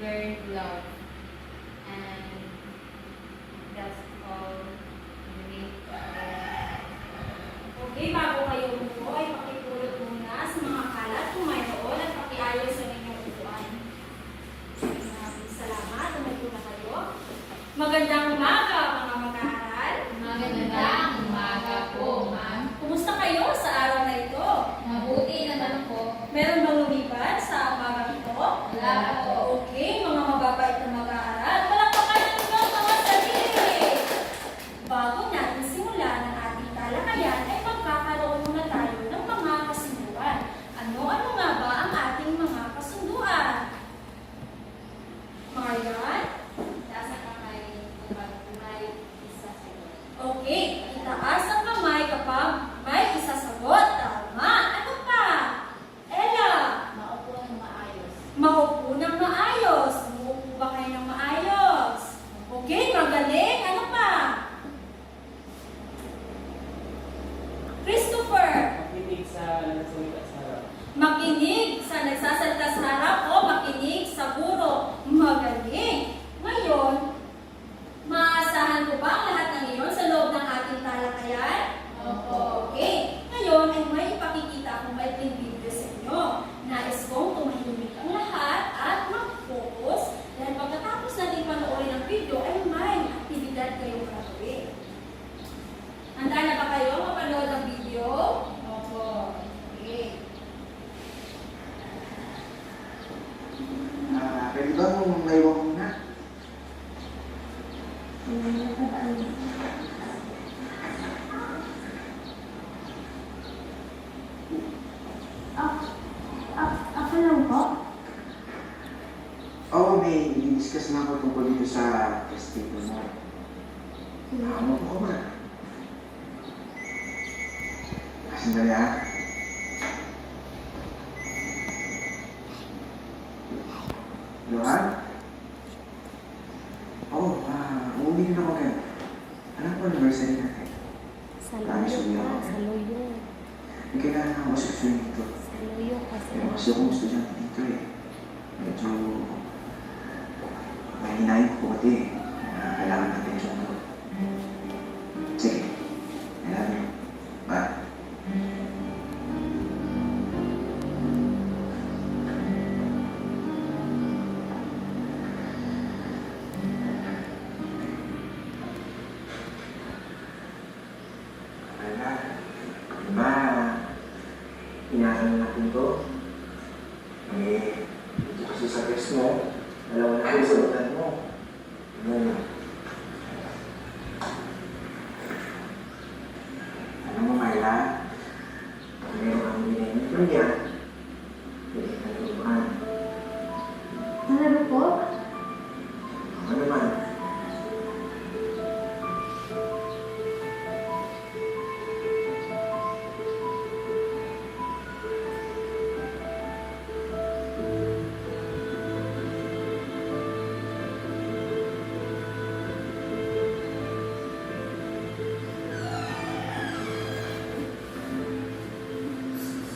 learn to love. And that's all. Okay, bago kayo umupo, ay pakipulot muna sa mga kalat kung mayroon at pakiayos sa inyong upuan. Maraming salamat. Umupo na kayo. Magandang umaga, mga mag-aaral. Magandang umaga po, ma'am. Kumusta kayo sa araw na ito? Mabuti naman po. Meron bang lumiban sa umaga ito? Wala po. Okay, mga mababait na mag-aaral. Palakpakan natin ang mga sarili. Bago natin simulan ang ating talakayan, ay magkakaroon muna tayo ng mga kasunduan. Ano-ano nga ba ang ating mga kasunduan? Marian? Taas ang kamay kapag may isa sagot. Okay, itaas ang kamay kapag may isasagot. Tama. Ano pa? Ella? Maupo ng maayos. Maupo ng maayos. Umuupo ba kayo ng maayos? Okay, magaling. Ano pa? Christopher? Makinig sa nagsalita sa harap. Makinig sa nagsasalita sa harap o makinig sa guro. Magaling. Ngayon, maaasahan ko ba ang lahat ng iyon sa loob ng ating talakayan? Opo. Okay. Ngayon ay may ipakikita akong maikling video sa inyo. Nais kong tumahimik ang lahat at mag-focus dahil pagkatapos natin panoorin ang video ay may aktibidad kayong gagawin. Handa na ba kayo mapanood ang video? Opo. Okay. Pwede ba mong maiwan muna? Ako lang po? Oo, may i-discuss na ako tungkol dito sa festival mo. Ano ko ba? Sandali ah. Johan? Oo, uuwi din ako kayo. Alam ko anniversary natin. Promise ko yun. Saluyo. May kailangan ako susunod dito. Saluyo kasi. Pero kasi akong estudyante dito eh. Medyo mahinayin ko pati eh. Kailangan natin yung sumunod. Sige. I love you. Bye. Wala. Diba, inaano natin to? Eh, dito kasi sa test mo, dalawa na yung sagutan mo. Ano? Alam mo, Myla, pag meron kang binigyan ng kanya, pwede ka nalubuhan. Ano po? Ako naman,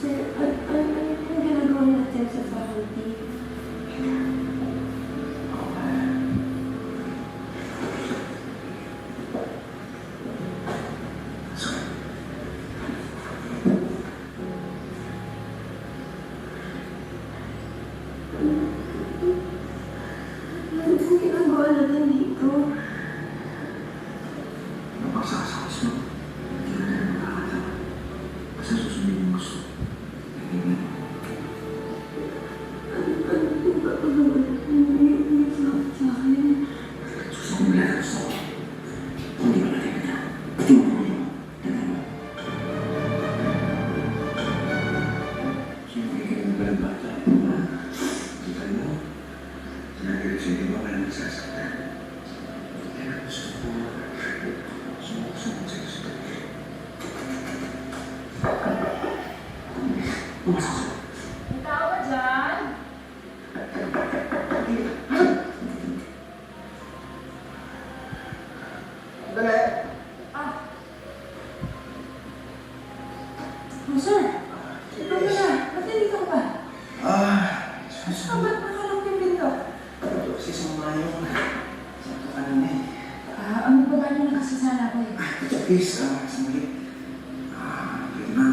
Sir, ano yung ginagawa natin sa faculty? ako ba? Ano yung ginagawa natin dito? Napakasakasakos mo. Hindi ka na makakatawa. Basta susundin yung gusto. Hindi na. Ano ba ito naman? Hindi sa akin. Gusto mo lahat gusto ko. Hindi ba natin ito? Pati mo mo. Tignan mo. Siyempre kayo na palang bata. Tignan mo. Sinabi ko sa'yo, di ba walang nasasaktan? Kaya gusto ko. Sumusunod sa gusto. Pumasok. May tao ba dyan? Dali. Ah. Oh, sir. Ikaw ba na? Ba't hindi ka ba? Ah, Ah, ba't nakalong yung pinto? Kasi sumama yung ano eh. Ano ba gano'n nakasasala ko eh? Please, sandali. Pwede ba?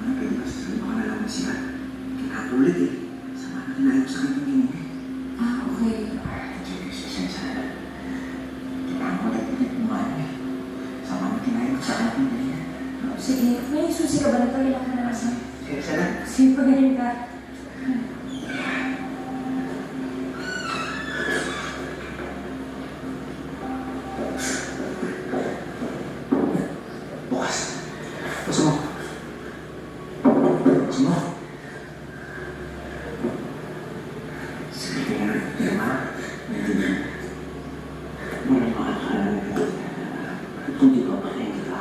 Pwede ba sasabihin ko na lang na siya? Kinapulit eh. Sama na kinayok sa akin yung ginili. Okay. Please, sasensya na. Kailangan ko ulit kumain eh. Sama na kinayok sa akin yung ginili. Sige, may susi ka ba na ito? Ilang ka na lang sa... Sige, sana. Sige, pagaling ka. Bukas. Pasok mo. Pasok mo. Sige, tingnan. Tingnan mo. Tingnan. Muna makakala nila. Kung di ba patayin kita,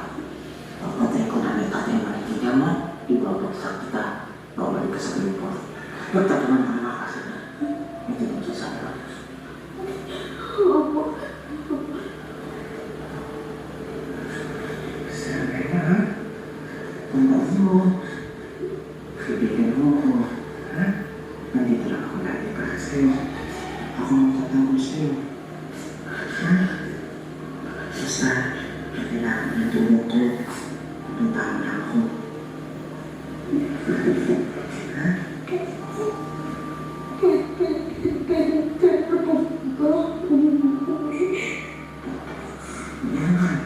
papatayin ko namin at yung makikita mo, ibabagsak kita. Babalik ka sa grupo. Magtataman ka na makakasal. Hindi mo sasama. Opo. Sabi na, ha? Tandaan mo. Kaibigan mo ako. Ha? Nandito lang ako lagi para sa'yo. Ako ang tatanggol sa'yo. Ha? Basta, kailangan ng tulong ko. Puntahan lang ako. Ha? Yan.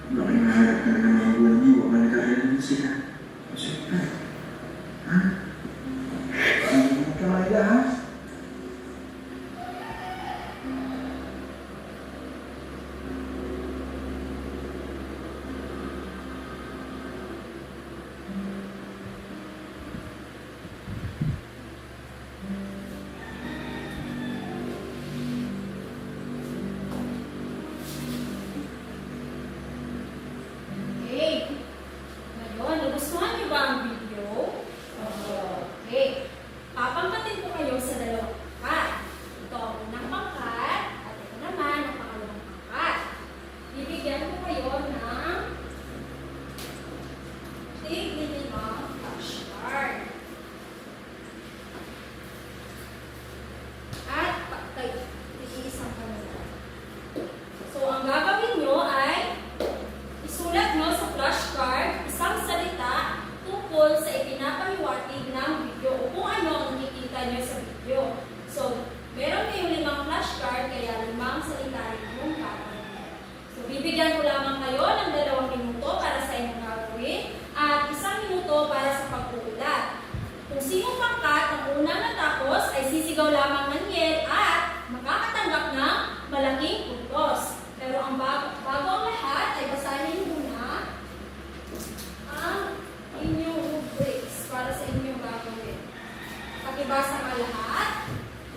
Baka nahanap ka na ng mga buwan niyo. Baka nagkakailan sila. Pasok ka. Ha? Hindi mo kaya, ha? Okay. Ngayon, nagustuhan niyo ba ang video? Okay. Papangkatin ko kayo sa dalawang pangkat. Ito ang unang pangkat at ito naman ang pangalawang pangkat. Bibigyan ko kayo ng tig-limang flashcard. At iisang kanila. So, ang gagawin nyo ay isulat nyo sa flashcard isang salita tungkol sa ipinapahiwatig ng video o kung ano ang nakikita nyo sa video. So, meron kayong 5 flashcard kaya 5 salita rin yung gagawin. So, bibigyan ko lamang kayo ng 2 minuto para sa inyong gagawin at 1 minuto para sa pag-uulat. Kung sinong pangkat ang unang natapos ay sisigaw lamang ng yel at makakatanggap ng malaking puntos. Pero ang bago ang lahat ay basahin muna ang inyong rubrics para sa inyong gagawin. Pakibasa ka lahat.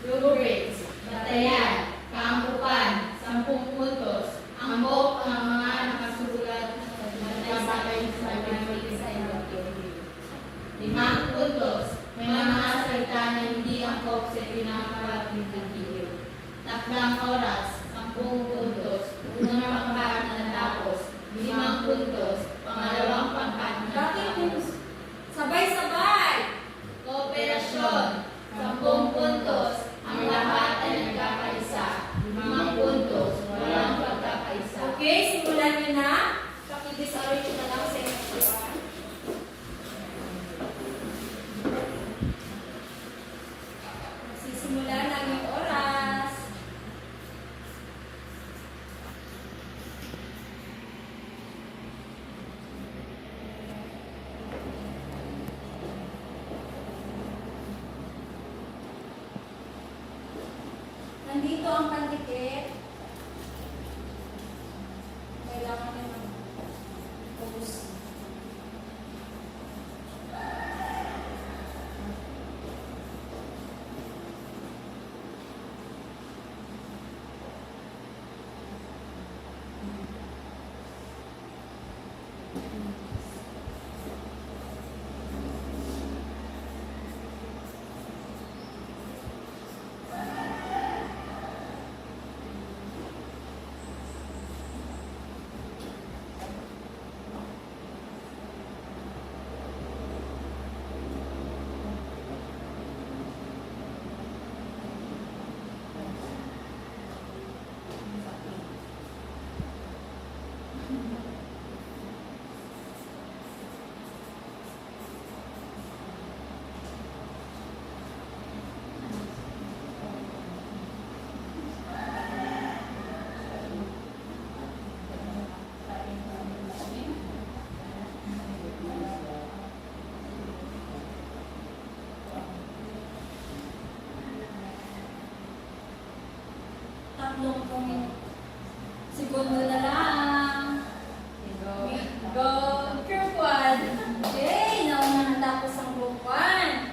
Rubrics, batayan, kaangkupan, 10 puntos, angkop ang mga nakasulat na batay sa pinamili sa inyong video. 5 puntos, may mga salita na hindi angkop sa pinakawating ng video. Takdang oras, 10 puntos, unang pangkat na natapos, 5 puntos, pangalawang pangkat na Bakit natapos. sabay-sabay? Kooperasyon, 10 puntos, ang lahat ay nagkakaisa. 5 puntos, walang pagkakaisa. Okay, simulan nyo na. Pakibisarot nyo na lang sa inyong kawan. Sisimula na yung oras. Nandito ang pandikit. Kailangan nyo mag-focus. 30 segundo na lang. Go. Go! Pure quad. Okay, nauna natapos ang group 1.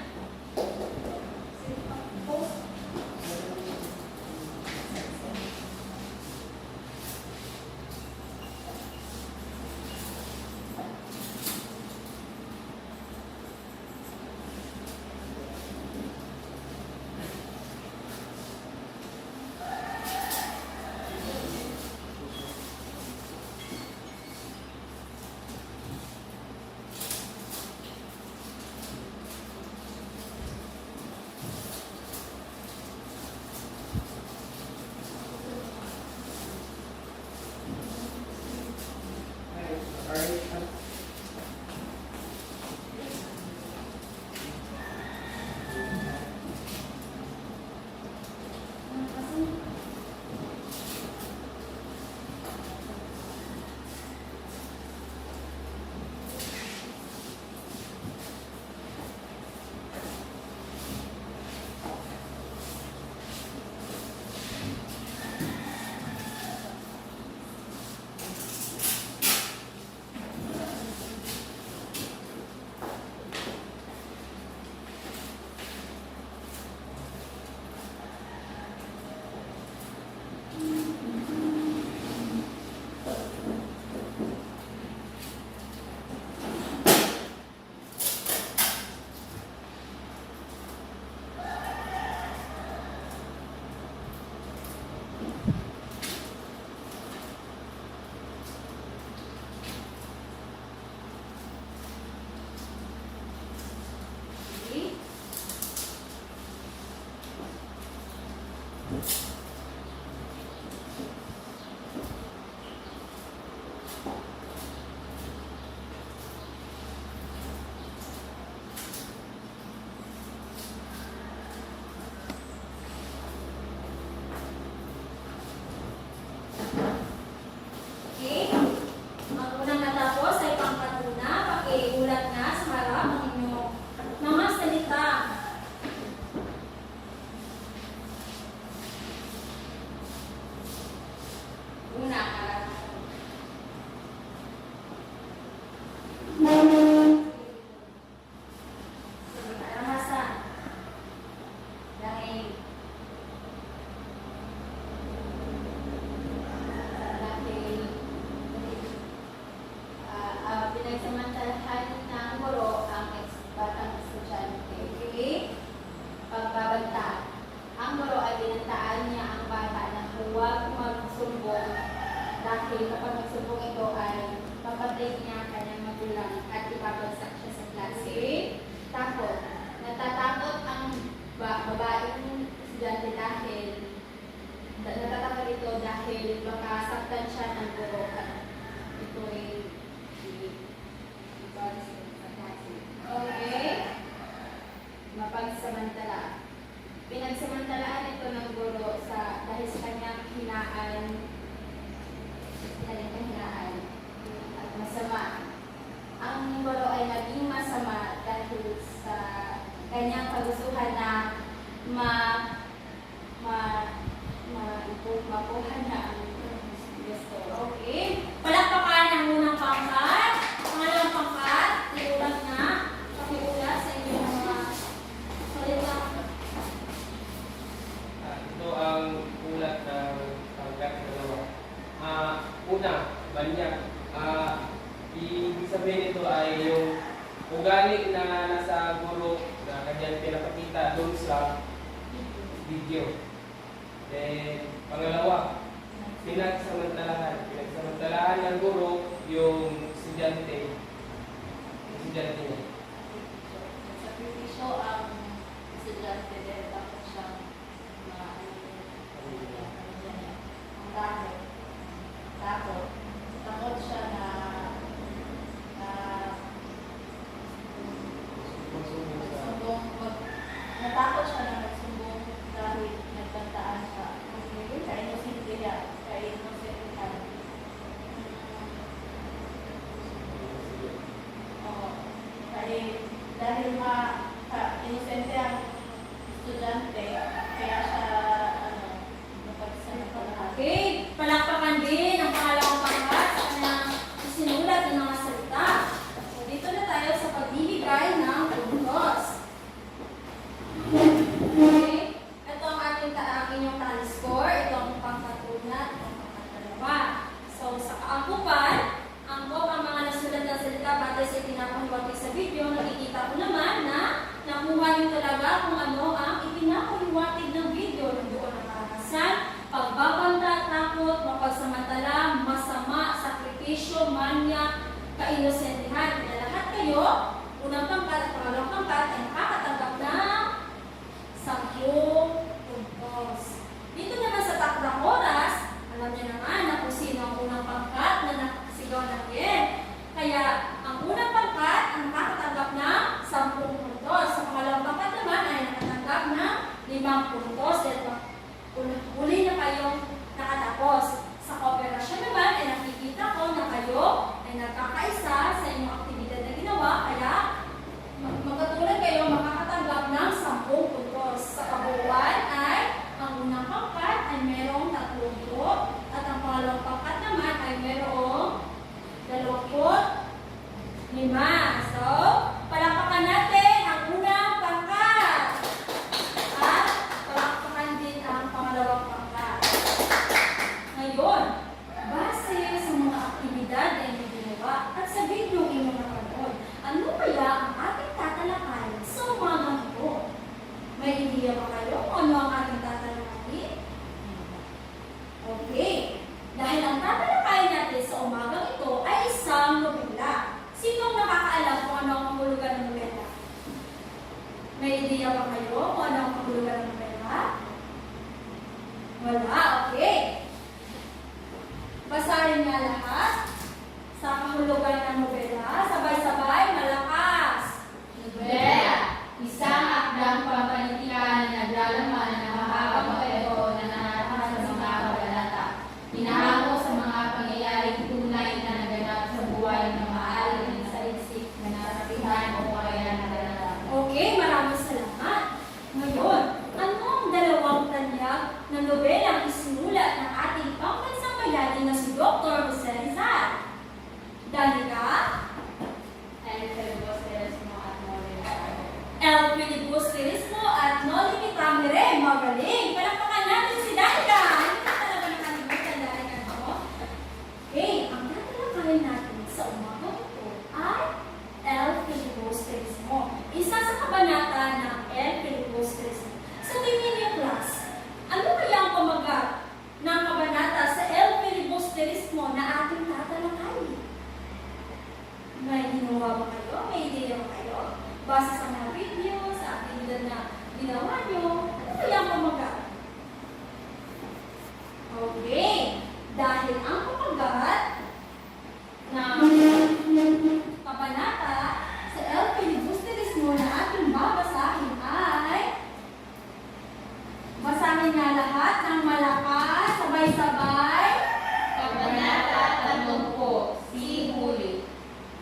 Okay. Ang unang natapos ay pangkatuna. Pakiulat na sa harap ng inyong mga salita. Una, Aramasan. Dahil pinagsamantalahan ng guro ang batang estudyante. okay. Pagbabanta. Ang guro ay binantaan niya ang bata na huwag magsumbong dahil kapag magsumbong ito ay papatay niya ang kanyang magulang at ipabagsak siya sa klase. Takot. Natatakot ang babaeng estudyante dahil natatakot ito dahil baka saktan siya ng guro at ito ay okay. Mapagsamantala. Pinagsamantalaan ito ng guro dahil sa kanyang hinaan at masama. Ang guro ay naging masama dahil sa kanyang kagustuhan na makuha niya ang gusto. Okay. Palakpakan ang unang pangkat. Pangalawang pangkat. Iulat na. Pakiulat sa inyong mga salita. Ito ang ulat ng pangkat dalawa. Una, banyak. Ibig sabihin ito ay yung ugali na nasa guro na kanyang pinapakita doon sa video. Then, pangalawa, pinagsamantalahan. Pinagsamantalahan ng guro yung estudyante niya. Sakripisyo ang estudyante dahil dapat siyang takot siya na natakot siya na magsumbong dahil nagbantaan siya. Ka-inosente siya. Ka-inosente siya. Dahil inosente ang nakatapos. Huli na kayong nakatapos. Sa kooperasyon naman ay nakikita ko na kayo ay nagkakaisa sa inyong aktibidad na ginawa, kaya magkatulad kayo makakatanggap ng 10 puntos. Sa kabuuan ay ang unang pangkat ay merong 3 punto at ang pangalawang pangkat naman ay merong 25. So, palakpakan natin ang unang pangkat at palakpakan din ang pangalawang pangkat. Ngayon, base sa mga aktibidad na inyong ginawa at sa video inyong napanood, ano kaya ang ating tatalakayin sa umagang ito? May idea ba kayo kung ano ang ating tatalakayin? Okay. Dahil ang tatalakayin natin sa umagang ito ay isang nobela. Sinong nakakaalam kung ano ang kahulugan ng nobela? May idea ba kayo kung ano ang kahulugan ng nobela? Wala. Okay. Basahin nga lahat sa kahulugan ng nobela. Sabay-sabay, malakas. Nobela, isang akdang pampanitikan na naglalaman ng mahabang kwento na nararapat sa mga kabanata. Pinahamo sa mga pangyayaring tunay na naganap sa buhay na maaaring sa isip na nasabihan o kaya naganap. Okay, maraming salamat. Ngayon, anong dalawang tanyag ng nobela ang isinulat ng ating pambansang bayani na si Dr. Jose Rizal? Danica, El filibusterismo at moral. El Filibusterismo at No Limitamere. Magaling! Palakpakan natin si Danica! Hindi ka talaga nakalimutan, Danica, no? Okay, ang tatalakayin natin sa umagang ito ay El Filibusterismo. Isa sa kabanata ng El Filibusterismo. Sa tingin niyo, class, ano kaya ang pamagat ng kabanata sa El Filibusterismo na ating tatalakayin? May ginawa ba kayo? May idea ba kayo? Base sa mga video, sa aktibidad na ginawa nyo, ano kaya ang pamagat? Okay. Dahil ang pamagat ng kabanata sa El Filibusterismo na ating babasahin ay basahin nga lahat ng malakas, sabay-sabay. Kabanata 30, si huli.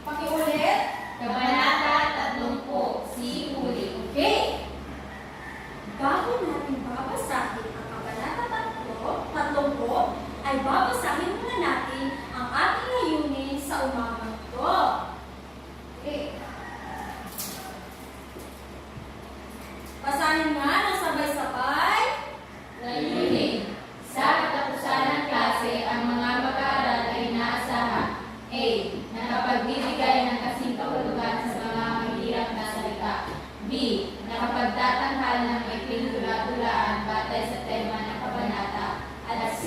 Pakiulit. Kabanata 30, si huli. Okay. Bago natin babasahin ang kabanata 30, ay babasahin muna natin ang ating layunin sa umagang ito. Okay. Basahin nga ng sabay-sabay. Layunin. Sa katapusan ng klase, ang mga mag-aaral ay inaasahan. A. Nakapagbibigay ng kasing kahulugan sa mga mahirap na salita. B. Nakapagtatanghal ng maikling tula-tulaan batay sa tema ng kabanata. At C.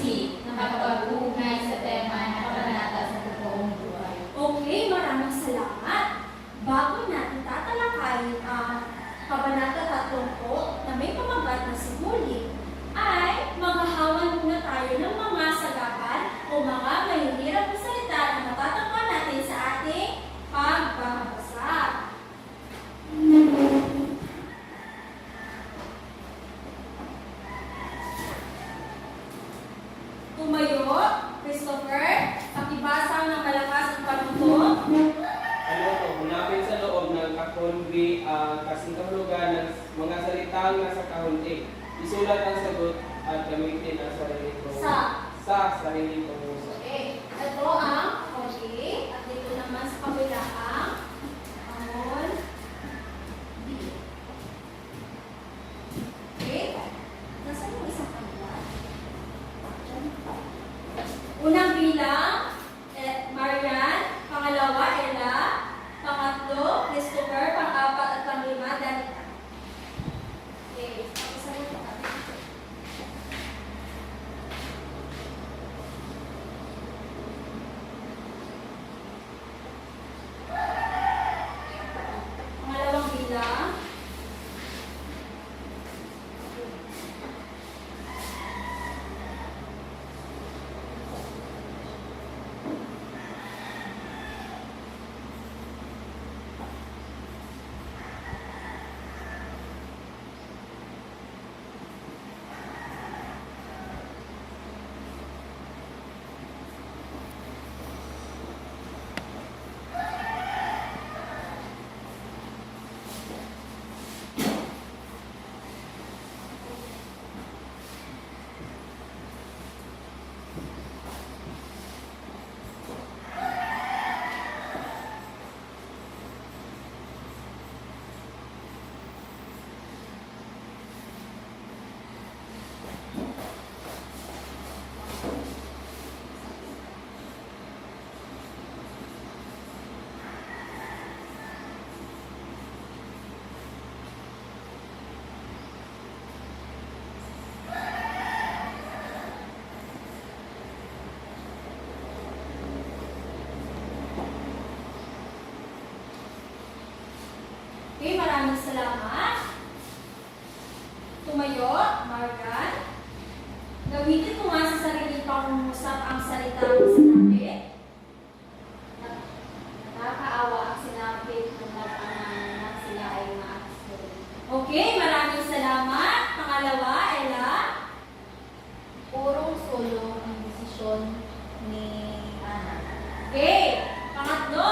Nakapag-uugnay sa tema ng kabanata sa totoong buhay. Okay, maraming salamat. Bago natin tatalakayin ang kabanata 30 na may pamagat na si huli, ay maghahawan muna tayo ng mga sagapan o mga mahihirap na salita na matatagpuan natin sa ating pagbabasa. Tumayo, Christopher, pakibasa ng malakas ang panuto. Ano to, hanapin sa loob ng kahon B ang kasing kahulugan ng mga salitang nasa kahon A. Isulat ang sagot at gamitin ang sarili kong sa sarili kong uso. Okay, ito ang okay, at dito naman sa kabila ang kahon B. Okay, nasaan yung isang kabila? Unang bilang, Marian. Pangalawa, Ella. Pangatlo, Christopher. Pang-apat at pang-lima, Danica. Okay, tapos na ito. salamat. Tumayo, Margan. Gamitin mo nga sa sariling pangungusap ang salitang sinabi. Nakakaawa ang sinapit ng mga sila ay maaksyon. Okay, maraming salamat. Pangalawa, Ella. Purong solo ang desisyon ni Ana. Okay, pangatlo.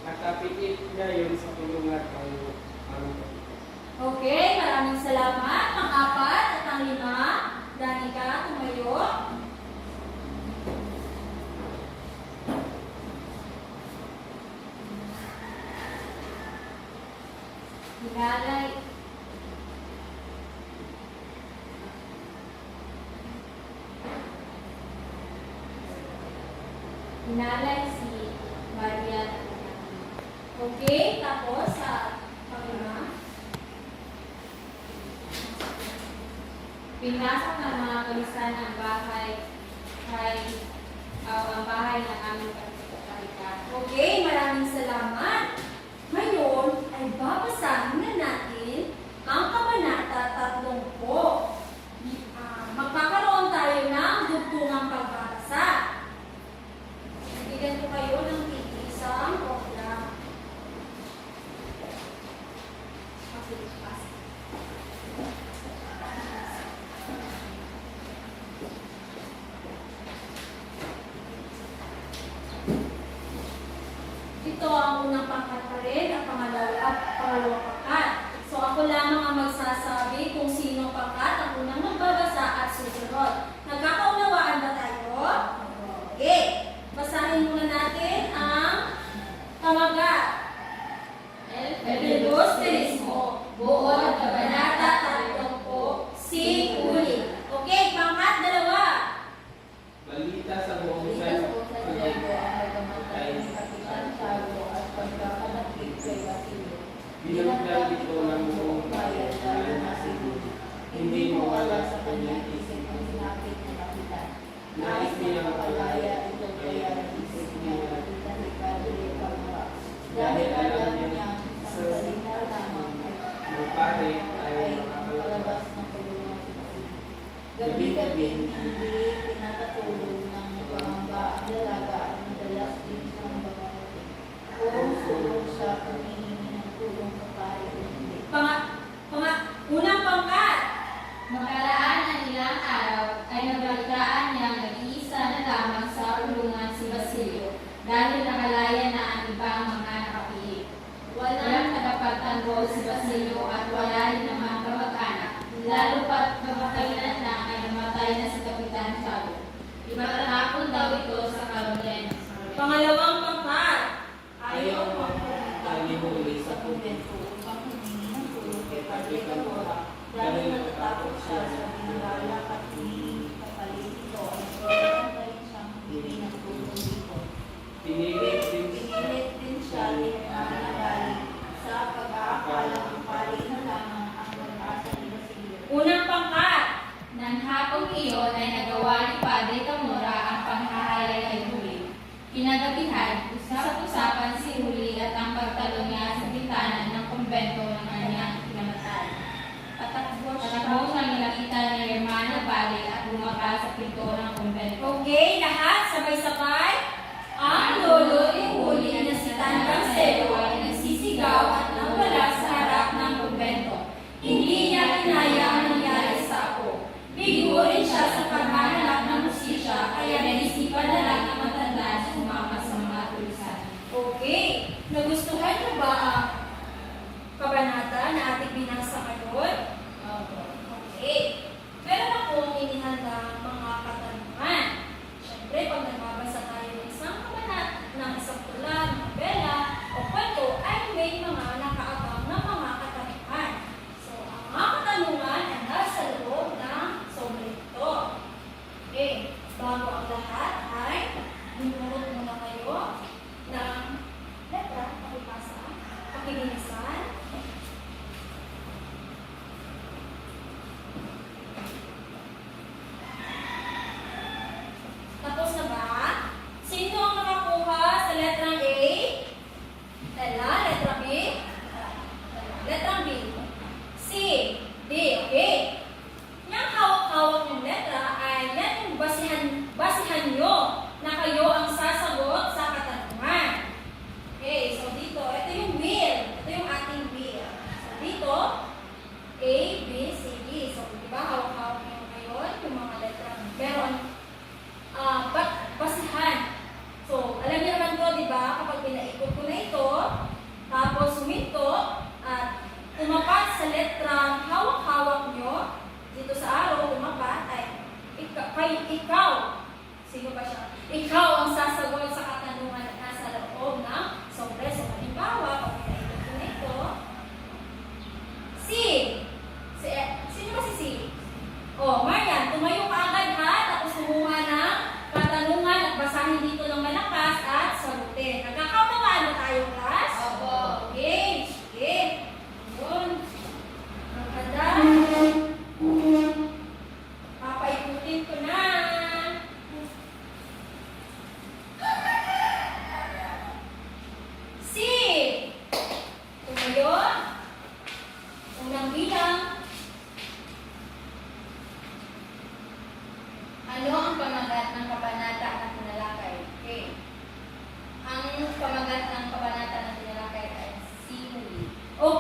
Nakapiit niya yun sa tulungan ang Okay, maraming salamat. Pang-apat at ang lima. Danica, tumayo. Hinalay si Maria. Okay, tapos sa panglima. Pinasok ng mga kalisan ang bahay ng aming kapitbahay. Okay, maraming salamat. Ngayon ay babasahin na natin ang Kabanata 30. Magkakaroon tayo ng dugtungang pagbabasa. Bigyan ko kayo ng isang kopya. Ito ang unang pangkat pa rin, ang pangalawang pangkat. So ako lamang ang magsasabi kung sino pangkat ang unang magbabasa at susunod. Nagkakaunawaan ba tayo? Okay. Basahin muna natin ang pamagat. El Busterismo, buod, Kabanata 30, si Uli. Okay, pangkat dalawa. balita sa buong Likas po sa bansa. Diego ang nagamatay ng Kapitan Tiago at pagkakalapit kay Basilio. Binagdag ito ng buong bayan lalo na si Luli. Hindi mo wala sa kanyang isip ang sinapit ng kapitan. Nais niya mapalaya ito kaya naisip niya ang kapitan ni Padre Camara. Dahil alam niya sa salita lamang Ng pare ay ay makakalabas. palabas ng pagulungan si Basilio. Gabi-gabi hindi pinakatulog ng pangamba ang dalaga at madalas din siyang bangamutin. Purong-sulong sa paghihingi ng tulong sa pare o hindi. Unang pangkat. Makaraan ang ilang araw ay nabalitaan niyang nag-iisa na lamang sa ulungan si Basilio dahil nakalaya na ang ibang mga nakapiit. Walang tagapagtanggol si Basilio at wala rin namang kamag-anak, lalo pat mamakailan na ay namatay na si Kapitan Tiago. Ipatatapon daw ito sa kalungyan. Pangalawang pangkat. Ayaw magpapalihuli sa kumbento upang humingi ng tulong kay Padre Camora dahil natatakot siya sa binarala at humingi kapalit ito ay pagkakantayin siyang humingi ng tulong dito. Pinilit din Pinilit din siya ni Manadali sa pag-aakala ng pari na lamang ang pag-asa ni Basilio. Unang pangkat. Nang hapong iyon ay nagawa ni Padre Camora ang panghahalay kay Huli. Kinagabihan, usap-usapan si Huli at ang pagtalo niya sa bintana ng kumbento ng kanyang kinamatay. Patakbo siyang nilapitan ni Hermano Pari at bumaba sa pinto ng kumbento. Okay, lahat sabay-sabay. Ang lolo ni Huli na si Tangang Selo ay nagsisigaw at nawala sa harap ng kumbento. Hindi niya kinaya ang nangyari sa ako. Bigo rin siya sa paghahanap ng hustisya, kaya naisipan na lang na matanda at sumama sa mga tulisan. Okay, nagustuhan niyo ba ang kabanata na ating binasa ngayon? Okay. Meron akong inihanda mga katanungan. Siyempre, pag nagbabasa tayo ng isang kabanata, ng isang tula, nobela, o kwento,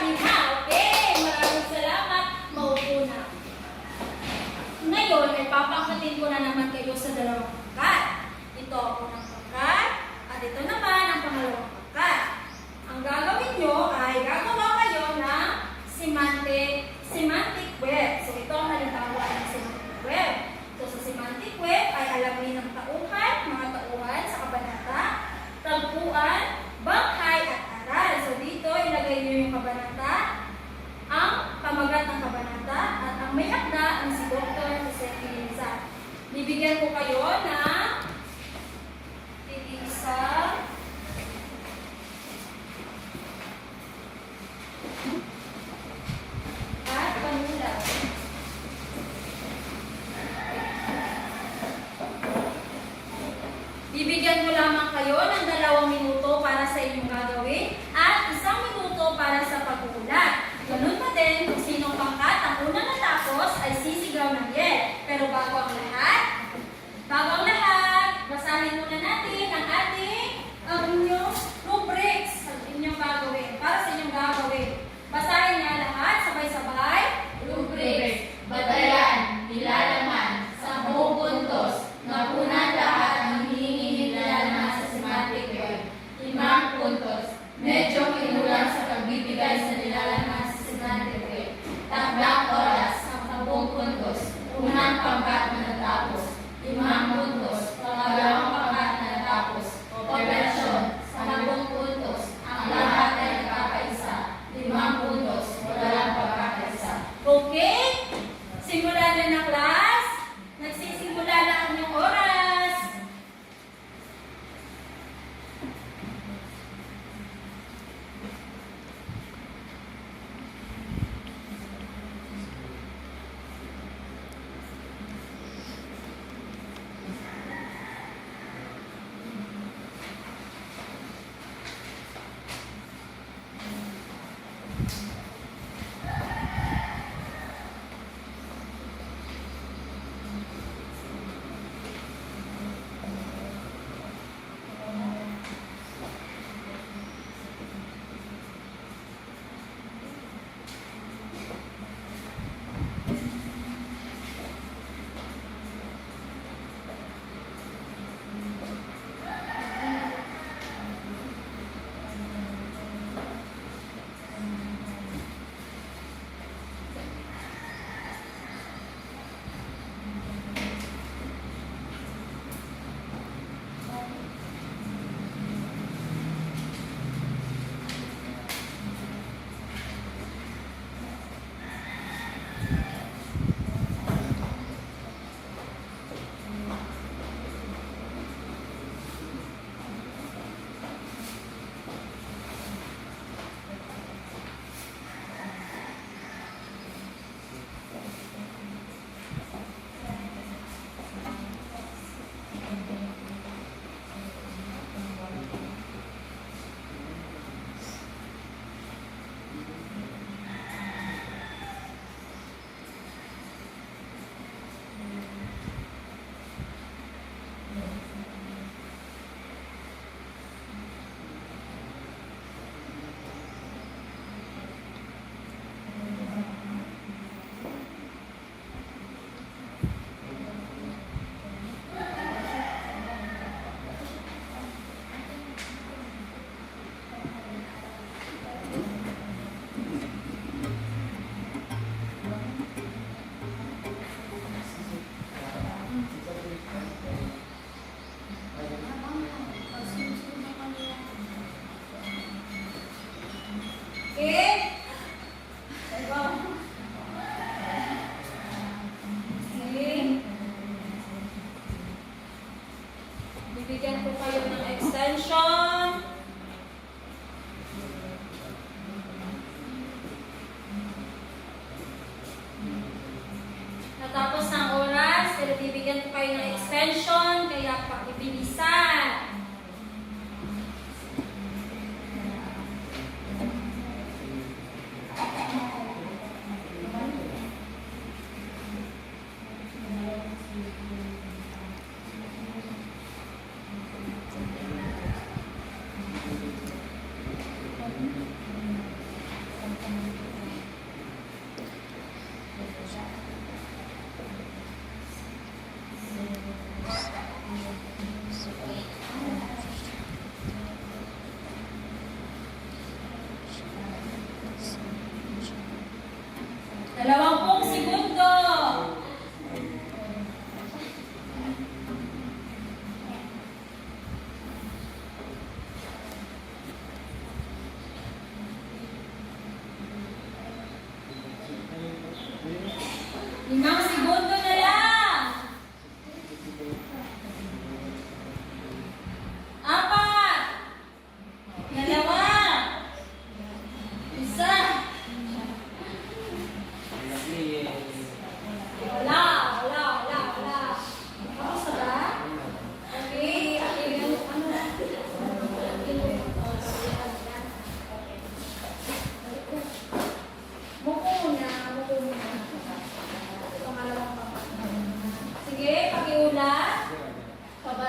ready na. Okay, maraming salamat. Maupo na. Ngayon, ay papangkatin ko na naman kayo sa dalawang pangkat. Ito ang unang pangkat, at ito naman ang pangalawang pangkat. Ang gagawin nyo ay gagawa kayo ng semantic web. So, Bibigyan ko kayo ng isa at panulat. Bibigyan ko lamang kayo ng 2 minuto para sa inyong gagawin at 1 minuto para sa pag-uulat. Ganun pa din, kung sinong pangkat ang unang natapos ay sisigaw ng yeah. Pero bago ang lahat, basahin muna natin ang inyong rubrics, ang inyong gagawin, para sa inyong gagawin. Basahin niya lahat, sabay-sabay. Rubrics, batayan, nilalaman, 10 puntos, napunan lahat ng hinihingi nilalaman sa semantic web. 5 puntos, medyo kinulang sa pagbibigay sa nilalaman sa semantic web. Takdang oras, 10 puntos, unang pangkat na natapos. 5 puntos, pangalawang pangkat na natapos. Operasyon, 10 puntos, ang lahat ay nagkakaisa. 5 puntos, walang pagkakaisa. Okay? Simulan na na class. Nagsisimula na ang inyong oras. Bibigyan ko kayo ng extension. Natapos ng oras, pero bibigyan ko kayo ng extension, kaya pakibilisan.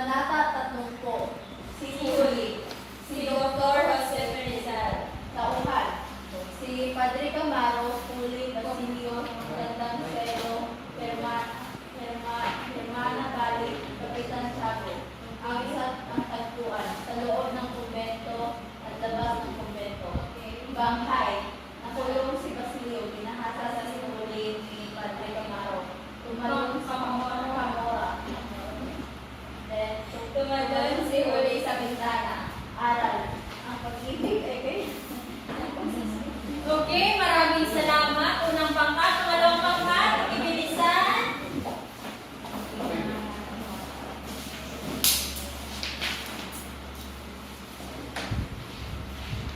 Kabanata 30. Sinihuli. Si Dr. Jose Rizal. Tauhan. Si Padre Camaro, Puli, Basilio, Magandang Selo, Hermana Bali, Kapitan Chaco. Ang isa't ang tagpuan sa loob ng kumbento at labas ng kumbento. Banghay. Nakulong si Basilio, pinahasa sa sinuli ni Padre Camaro. Tumalong sa Camora. Then, tumalon si Huli sa bintana. Aral. Ang pag-ibig ay kayo. Okay, maraming salamat. Unang pangkat, pangalawang pangkat, ibilisan.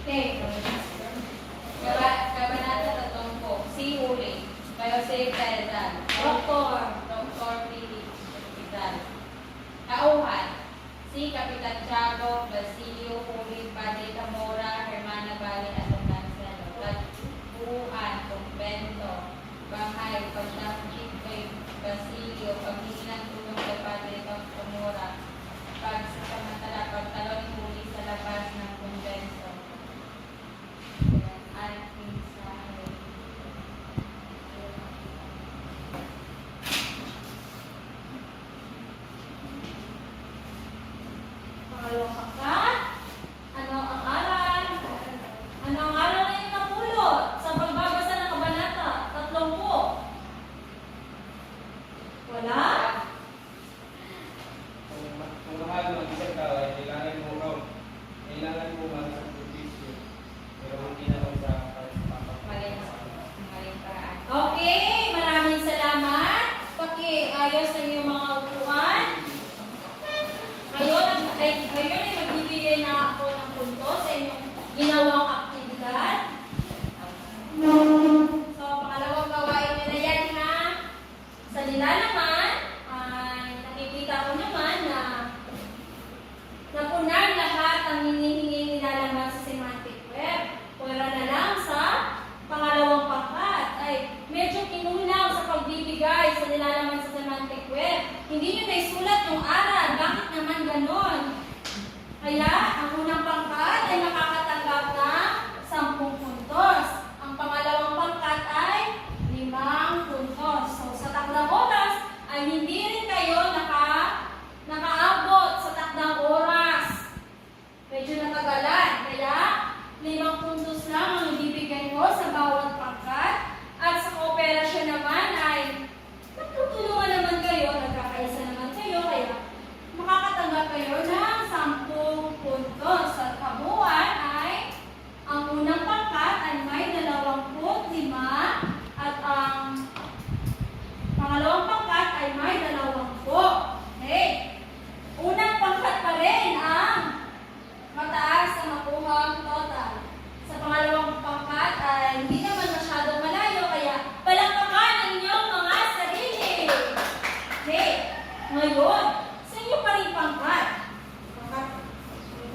Okay. Kabanata 30. Si Huli. Kayo si Rizal. Dr. Philip Rizal. Tauhan. Si Kapitan Chaco, Basilio, Huli, Padre Camora, Hermana Bali, at Tanselo. Tagpuan, kumbento, bahay, pagdakip kay Basilio, paghingi ng tulong kay Padre Camora, pagsasamantala, pagtalon ni Huli sa labas ng kumbento. Ating sa pangalawang pangkat. Ano ang aral? Ano ang aral na yung napulot sa pagbabasa ng kabanata? 30. Wala? Kung mahal mo ang isang tao ay kailangan mo magsakripisyo. Pero hindi naman sa Maling paraan. Okay, maraming salamat. Pakiayos sa inyong mga upuan. Ngayon ay magbibigay na ako ng punto sa inyong ginawang aktibidad. So, pangalawang gawain nyo na yan, ha? Sa nilalaman, ay nakikita ko naman na napunan lahat ang hinihingi nilalaman sa semantic web. Wala na lang sa pangalawang pangkat. Ay, medyo kinulang sa pagbibigay sa nilalaman sa semantic web. Hindi nyo naisulat yung aral. Bakit naman ganon? Kaya, ang unang pangkat ay makakatanggap ng 10 puntos. Ang pangalawang pangkat ay 5 puntos. So, sa takdang oras, ay hindi rin kayo nakaabot sa takdang oras. Medyo natagalan. Kaya, 5 puntos lang ang ibibigay ko sa bawat pangkat. At sa kooperasyon naman ay nagtutulungan naman kayo, nagkakaisa naman kayo, kaya makakatanggap kayo ng 10 puntos. At kabuuan ay ang unang pangkat ay may 25 at ang pangalawang pangkat ay may 20. Okay. Unang pangkat pa rin ang mataas na makuhang total. Sa pangalawang pangkat ay hindi naman masyadong malayo, kaya palakpakan ang inyong mga sarili. Okay. Ngayon, sa inyo pa rin pangkat.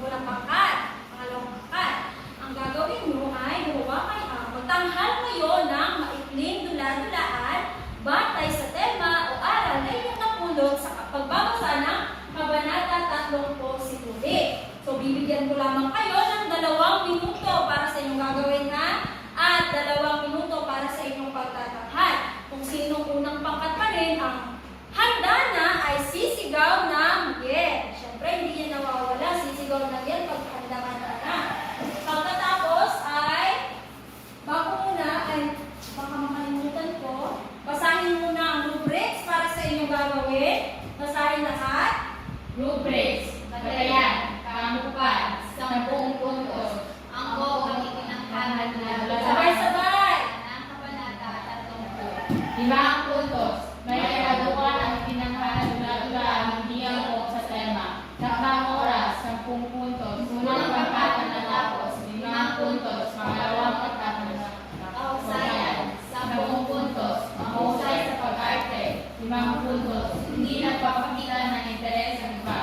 Unang pangkat, pangalawang pangkat. Ang gagawin nyo ay magtanghal kayo ng maikling dula-dulaan batay sa tema o aral na inyong napulot sa pagbabasa ng Kabanata 30 si Huli. So, bibigyan ko lamang kayo ng 2 minuto para sa inyong gagawin, ha? At 2 minuto para sa inyong pagtatanghal. Kung sinong unang pangkat pa rin ang handa na ay sisigaw ng yeah. Siyempre, hindi yan nawawala. Sisigaw ng yeah pag handa-handa na. Pagkatapos ay, bago muna ay, baka makalimutan ko, basahin muna ang rubrics para sa inyong gagawin. Basahin lahat. Rubrics, batayan, kamupan, 10 puntos. Ang ang itinanghanan na Sabay-sabay. ng kabanata 30. 5 puntos. May kadukan ang itinanghanan na hindi ang sa tema. Takdang oras, 10 puntos. Unang pangkat na natapos, 5 puntos. Pangalawang pangkat na Kausayan, 10 puntos. Mahusay sa pag-arte, 5 puntos. Hindi nagpapakita ng interes sa iba.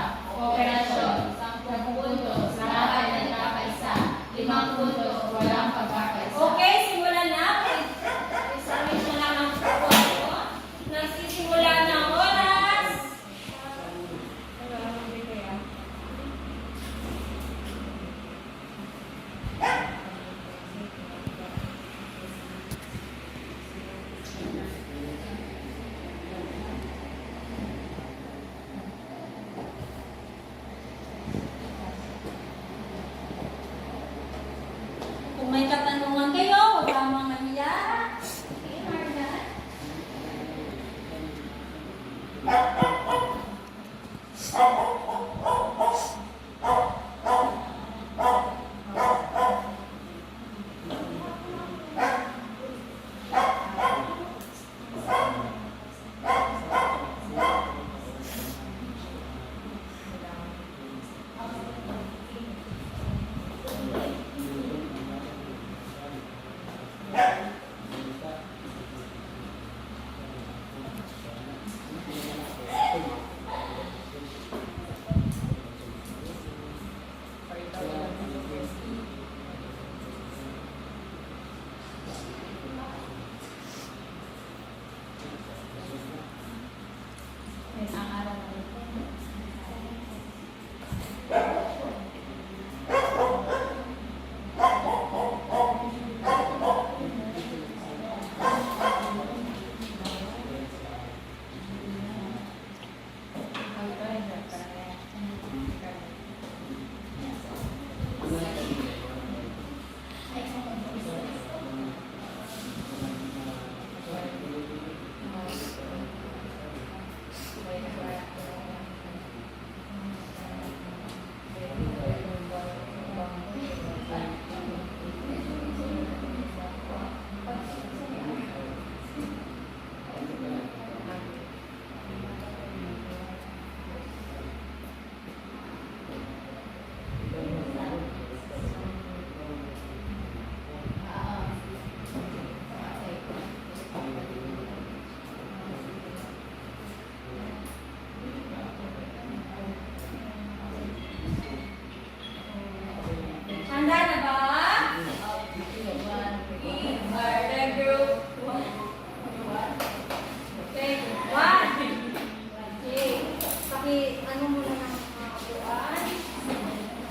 ano muna ng mga upuan.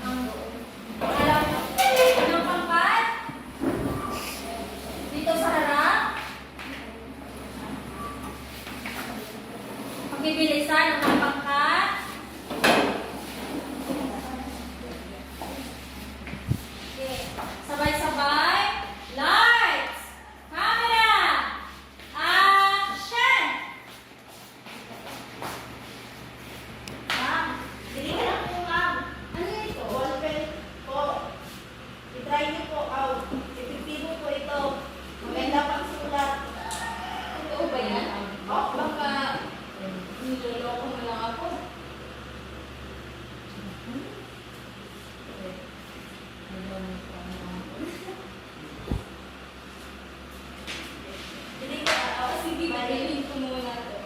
Ang anong pangkat? Dito sa harap. Pagbibilisan ang mga pangkat. Okay. Sabay-sabay. Lights! Camera! Action! Ma'am, dili ka lang po, ma'am. Ano ito? Ballpen po. I-try niyo po out. Epektibo po ito. Maganda pang sulat. Totoo ba yan? Oh, Baka niloloko mo lang ako. dili ka out. Sige, magaling ko muna to.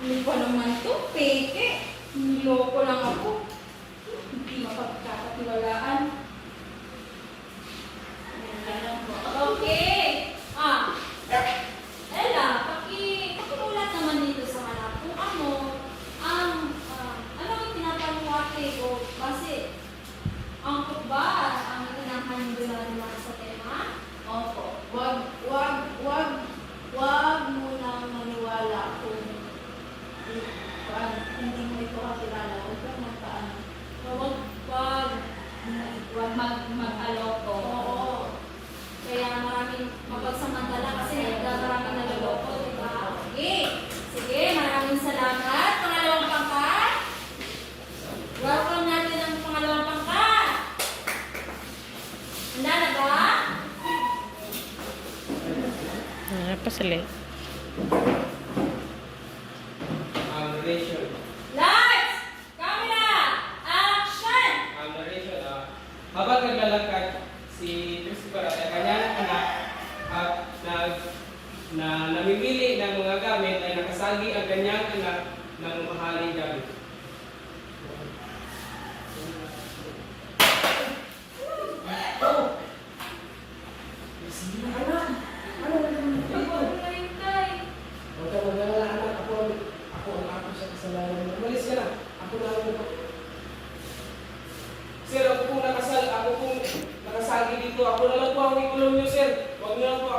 Ano ba naman to? Peke. Niloko lang ako. Hindi mapagkakatiwalaan. Ganun po. Okay. Ella, pakiulat naman dito sa harap kung ano yung pinapanuwate ko kasi angkop ba ang tinakanin naman sa tema? Opo. Wag mo nang maniwala kung hindi mo ito kakilala. Huwag kang magpaano. Huwag mag-aloko. Oo. Kaya maraming mapagsamantala kasi maraming naloloko, di ba? Okay. Sige, maraming salamat. Pangalawang pangkat. Welcome natin ang pangalawang pangkat. Handa na ba? Apa sila? Narration. Lights! Camera! Action! Narration. Habang naglalakad si Christopher at ang kanyang anak at namimili ng mga gamit ay nakasagi ang kanyang anak ng mahaling gamit. Ano yung tay? Huwag ka mag-alala, anak. Ako ang ako sa kasalanan mo. Umalis ka na. Ako na ang Sir, ako pong nakasagi dito. Ako na lang po ang ikulong niyo, sir. Huwag niyo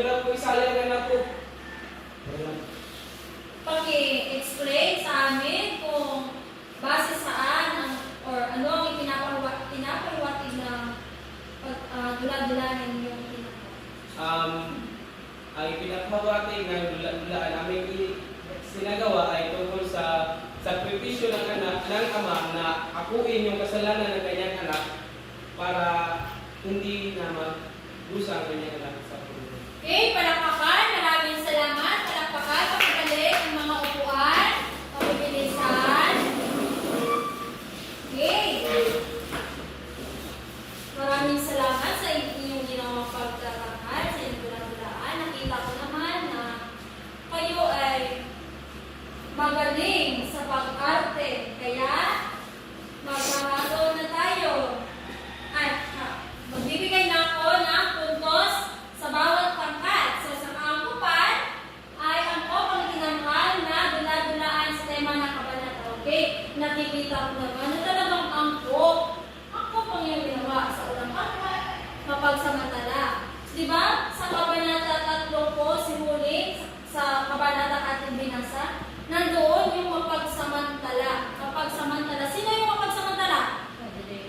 lang po isali ang anak ko. Paki-explain sa amin kung base saan or ano ang pinapahiwatig ng dula-dulanin yung Ang pinakamawating ng dulaan namin sinagawa ay tungkol sa sakripisyo ng ama na akuin yung kasalanan ng kanyang anak para hindi na magdusa ang kanyang anak sa puno. Okay, palakpakan. Maraming salamat. Palakpakan. Pakibalik ang mga upuan. Pakibilisan. Okay. Maraming salamat sa inyong ginawang pagtatakal sa inyong dulaan. Nakita ko naman na kayo ay magaling sa pag-arte. Kaya, maghahato na tayo. Magbibigay na ako ng puntos sa bawat pangkat. So, sa kaangkupan ay angkop ang tinangkal na dula-dulaan sa tema ng kabanata. Okay? Nakikita ko naman na talagang angkop. Angkop ang iyong ginawa sa ulang pangkat. Mapagsamantala. Diba? Sa kabanata 3 po, simulit sa kabanata ating binasa, nandoon yung mapagsamantala. Mapagsamantala. Sino yung mapagsamantala?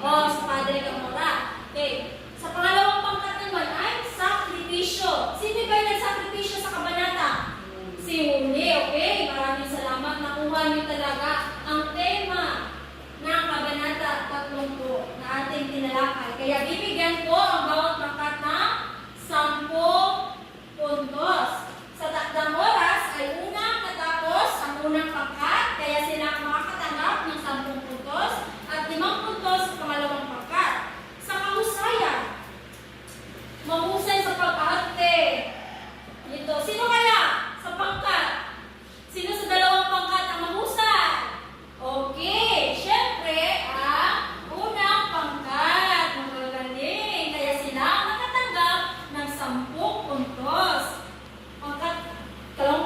Sa Padre Camora. Okay. Sa pangalawang pangkat naman ay sakripisyo. Sino ba yung nagsakripisyo sa kabanata? Si Huli. Okay. Maraming salamat. Nakuha niyo talaga ang tema ng kabanata 3 po na ating tinalakay. Kaya bibigyan ko ang bawat pangkat ng 10 puntos. Sa takdang oras ay unang natapos ang unang pangkat, kaya sila ang makakatanggap ng 10 puntos at 5 puntos sa pangalawang pangkat. Sa kahusayan, mahusay sa pag-arte. Ito, sino kaya sa pangkat? Sino sa dalawang pangkat ang mahusay? Okay, syempre ang unang pangkat. Magagaling, kaya sila ang nakatanggap ng 10 puntos. Pangkat, kalawang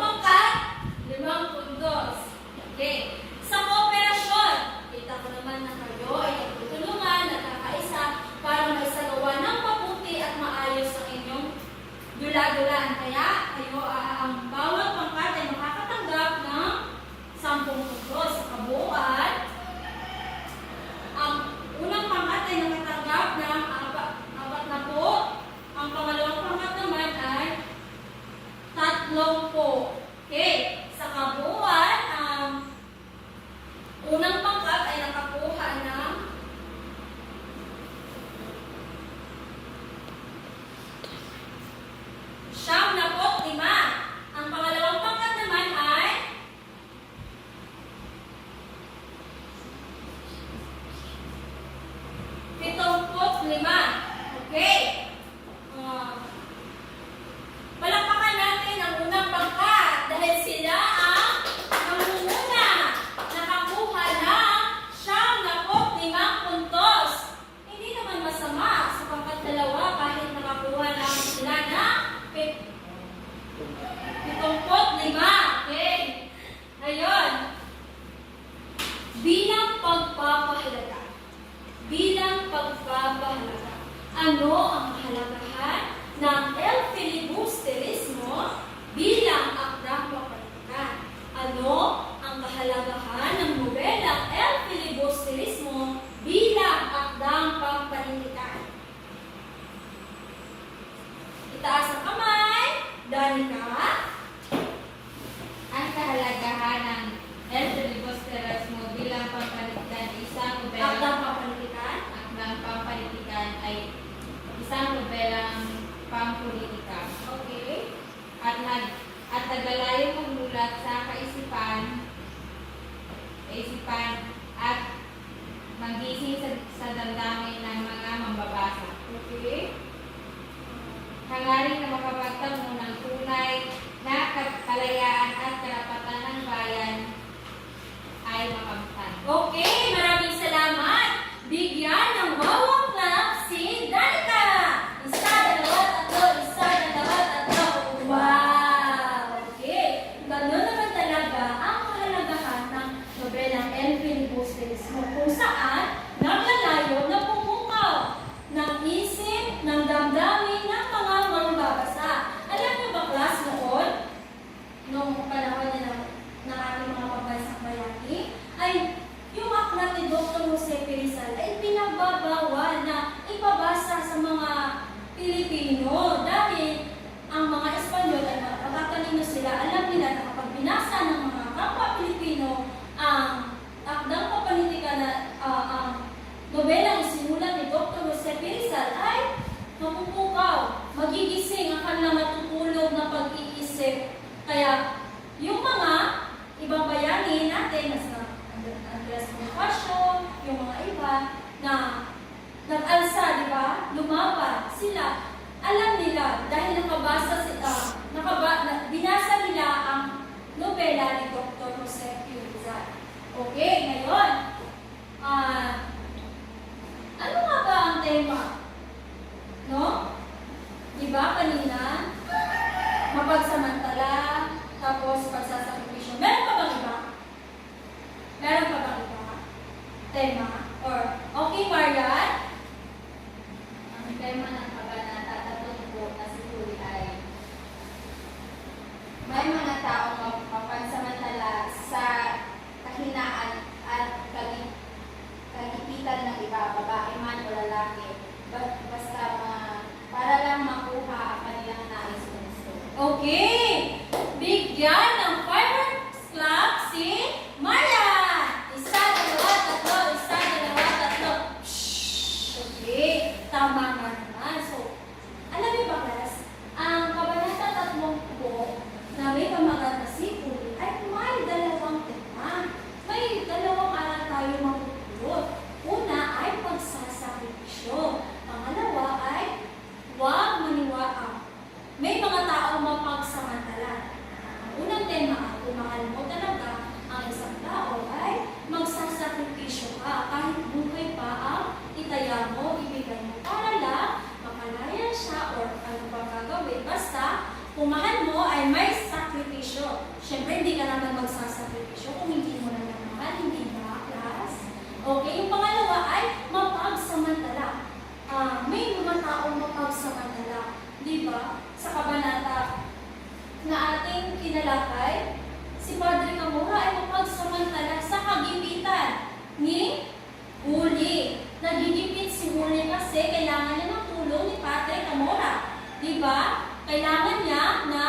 Ano ang kahalagahan ng El Filibusterismo bilang akdang pampanitikan? Ano ang kahalagahan ng nobelang El Filibusterismo bilang akdang pampanitikan? Itaas ang kamay. Danica. Ang kahalagahan ng El Filibusterismo bilang pampanitikan isang Akdang nobelang pampanitikan. ay isang nobelang pampolitika. Okay. At naglalayong magmulat sa kaisipan at magising sa damdamin ng mga mambabasa. Okay. Hangarin na makapagtamo ng tunay na kalayaan at karapatan ng bayan ay makamtan. Okay, maraming salamat. Bigyan ng wawang clap si Danica. Isa, dalawa, tatlo, isa, dalawa, tatlo. Wow! Okay. Gano'n naman talaga ang kahalagahan ng nobelang El Filibusterismo kung saan naglalayo na pumukaw ng isip, ng damdamin ng mga mangbabasa. Alam niyo ba, class, noon, nung panahon ng ating mga pambansang bayani, ay yung aklat ni Dr. Jose P. Rizal ay pinagbabawal na ipabasa sa mga Pilipino dahil ang mga Espanyol ay matatalino sila. Alam nila na kapag binasa ng mga kapwa Pilipino ang akdang pampanitikan na ang nobelang isinulat ni Dr. Jose P. Rizal ay mapupukaw, magigising ang kanilang matutulog na pag-iisip. Kaya yung mga ibang bayani natin, nasa Andres Bonifacio, yung mga iba na nag-alsa, di ba? Lumaban sila. Alam nila dahil nakabasa sila, binasa nila ang nobela ni Dr. Jose P. Rizal. Okay, ngayon, ano nga ba ang tema? No? Di ba kanina? Mapagsamantala, tapos pagsasakripisyo. Meron pa bang iba? Meron pa bang iba? Tema? Or, okay, Marian? Ang tema ng kabanata 30 na siguri ay may mga taong mapansamantala sa kahinaan at kagipitan ng iba, babae man o lalaki, basta para lang makuha ang kanilang nais gusto. Okay! Bigyan ng fireworks clap si Marian! Isa, dalawa, tatlo, isa, dalawa, tatlo. Shhh! Okay, tama nga naman. So, alam niyo ba, class, ang kabanata 30 na may pamagat na sipuli ay may dalawang tema. May dalawang aral tayo mapupulot. Una ay pagsasakripisyo. Pangalawa ay huwag maniwala. May mga taong mapagsamantala. Ang unang tema ay kung mahal mo talaga ang isang tao ay magsasakripisyo ka kahit buhay pa ang itaya mo, ibigay mo para lang makalaya siya or ano pa gagawin. Basta, kung mahal mo ay may sakripisyo. Siyempre, hindi ka naman magsasakripisyo kung hindi mo na mahal, hindi ba, class? Okay, yung pangalawa ay mapagsamantala. May mga taong mapagsamantala. Di ba? Sa kabanata na ating kinalakay, si Padre Camora ay mapagsamantala sa kagipitan ni Huli. Nagigipit si Huli kasi kailangan niya ng tulong ni Padre Camora. Di ba? Kailangan niya na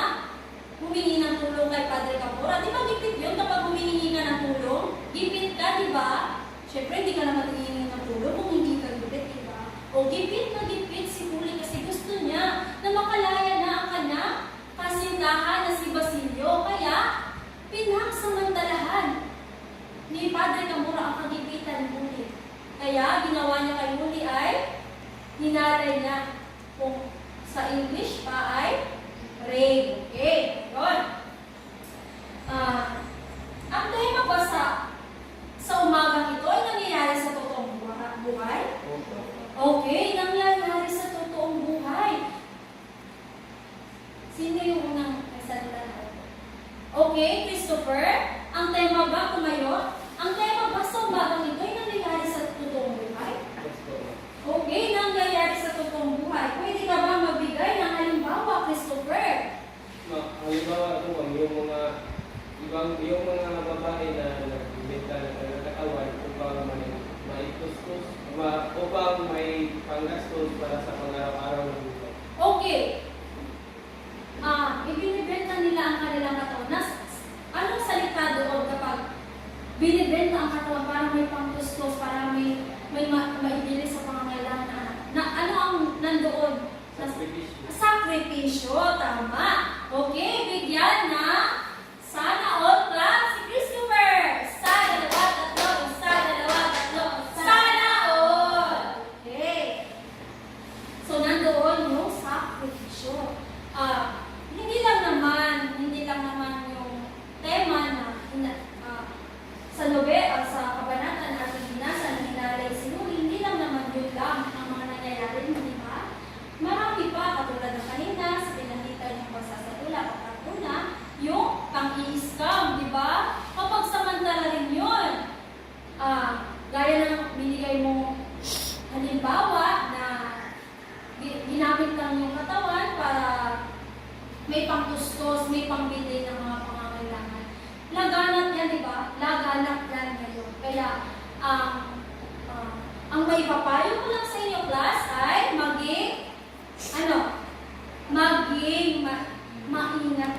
humingi ng tulong kay Padre Camora. Di ba gipit yun kapag humingi ka ng tulong? Gipit ka, di ba? Siyempre, hindi ka naman humingi ng tulong kung hindi ka gipit, di ba? O gipit na gipit si Huli kasi gusto niya na makalaya na ang kanyang kasintahan na si Basilio. Kaya, pinagsamantalahan ni Padre Camora ang kagipitan ni Huli. Kaya, ginawa niya kay Huli ay hinalay niya. Kung sa English pa ay rain. Okay, yun. Ang tema ba sa umagang ito ay nangyayari sa totoong buhay? Okay, nangyayari sa totoong buhay. Sino yung unang nagsalita na ito? Okay, Christopher, ang tema ba tumayo? Ang tema ba sa umagang ito ay nangyayari sa totoong buhay? Okay, nangyayari sa totoong yung mga babae na nagbibenta ng katawan upang upang may panggastos para sa pang-araw-araw na buhay. Okay. Ibinibenta nila ang kanilang katawan. Anong salita doon kapag binibenta ang katawan para may pangtustos, para may maibili sa pangangailangan na ano ang nandoon? Sakripisyo. Sakripisyo, tama. Okay, bigyan na sana all clap si Christopher. Sa dalawa, tatlo, sa dalawa, tatlo, sana all. Okay. So, nandoon yung sakripisyo. Hindi lang naman yung tema na sa kabanata na ating binasa na hinalay sinuri, hindi lang naman yun lang ang mga nangyayari, di ba? Marami pa, katulad ng kanina, sa pinakita niyong pagsasatula, pagkatuna, yung pang-i-scam, di ba? Kapag samantala rin yun, gaya ng binigay mo halimbawa na ginamit lang yung katawan para may pangtustos, may pangbili ng mga pangangailangan. Laganap yan, di ba? Laganap yan ngayon. Kaya, ang may papayo ko lang sa inyo, class, ay maging maingat